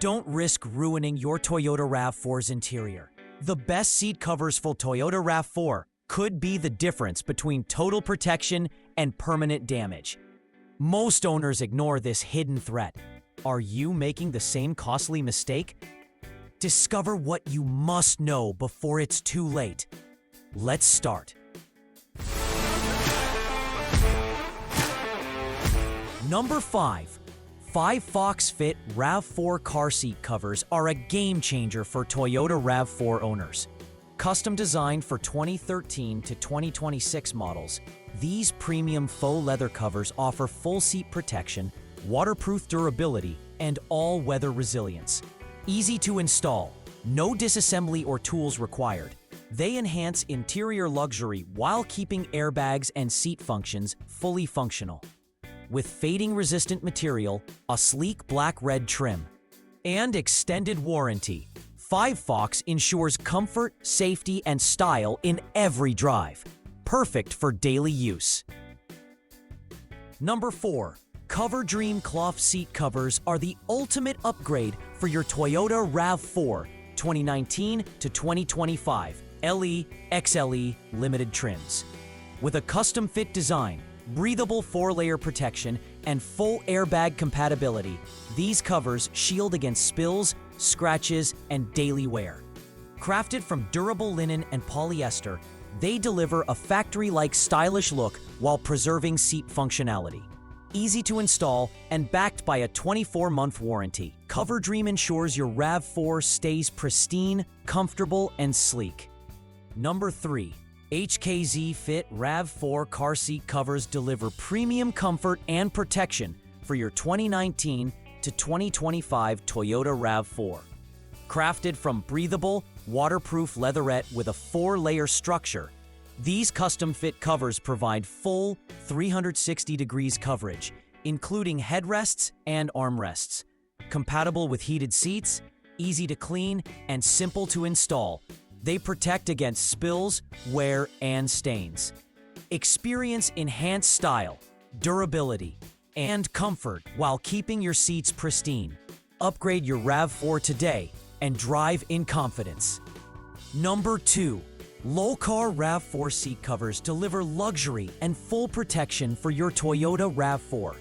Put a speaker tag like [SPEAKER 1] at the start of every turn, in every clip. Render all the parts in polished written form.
[SPEAKER 1] Don't risk ruining your Toyota RAV4's interior. The best seat covers for Toyota RAV4 could be the difference between total protection and permanent damage. Most owners ignore this hidden threat. Are you making the same costly mistake? Discover what you must know before it's too late. Let's start. Number 5. FiveFox Fit RAV4 car seat covers are a game changer for Toyota RAV4 owners. Custom designed for 2013 to 2026 models, these premium faux leather covers offer full seat protection, waterproof durability, and all-weather resilience. Easy to install, no disassembly or tools required. They enhance interior luxury while keeping airbags and seat functions fully functional. With fading-resistant material, a sleek black-red trim, and extended warranty, FiveFox ensures comfort, safety, and style in every drive. Perfect for daily use. Number 4. CoverDream cloth seat covers are the ultimate upgrade for your Toyota RAV4 2019 to 2025 LE, XLE limited trims. With a custom-fit design, breathable 4-layer protection, and full airbag compatibility, these covers shield against spills, scratches, and daily wear. Crafted from durable linen and polyester, they deliver a factory-like stylish look while preserving seat functionality. Easy to install and backed by a 24-month warranty, CoverDream ensures your RAV4 stays pristine, comfortable, and sleek. Number 3. HKZ Fit RAV4 car seat covers deliver premium comfort and protection for your 2019 to 2025 Toyota RAV4. Crafted from breathable, waterproof leatherette with a 4-layer structure, these custom-fit covers provide full 360 degrees coverage, including headrests and armrests. Compatible with heated seats, easy to clean, and simple to install, they protect against spills, wear, and stains. Experience enhanced style, durability, and comfort while keeping your seats pristine. Upgrade your RAV4 today and drive in confidence. Number 2. Lolcar RAV4 seat covers deliver luxury and full protection for your Toyota RAV4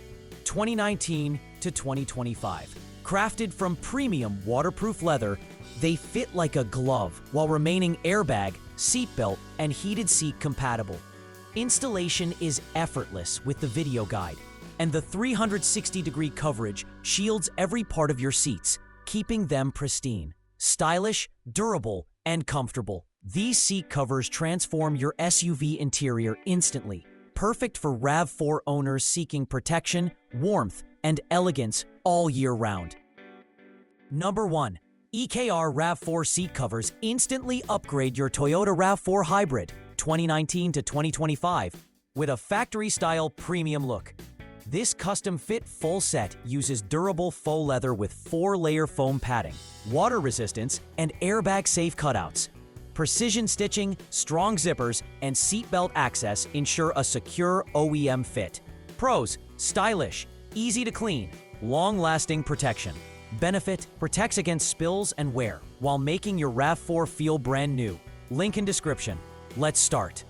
[SPEAKER 1] 2019 to 2025. Crafted from premium waterproof leather, they fit like a glove while remaining airbag, seatbelt, and heated seat compatible. Installation is effortless with the video guide, and the 360-degree coverage shields every part of your seats, keeping them pristine, stylish, durable, and comfortable. These seat covers transform your SUV interior instantly, perfect for RAV4 owners seeking protection, warmth, and elegance all year round. Number 1. EKR RAV4 seat covers instantly upgrade your Toyota RAV4 Hybrid 2019 to 2025 with a factory-style premium look. This custom-fit full set uses durable faux leather with 4-layer foam padding, water resistance, and airbag-safe cutouts. Precision stitching, strong zippers, and seatbelt access ensure a secure OEM fit. Pros: stylish, easy to clean, long-lasting protection. Benefit: protects against spills and wear while making your RAV4 feel brand new. Link in description. Let's start.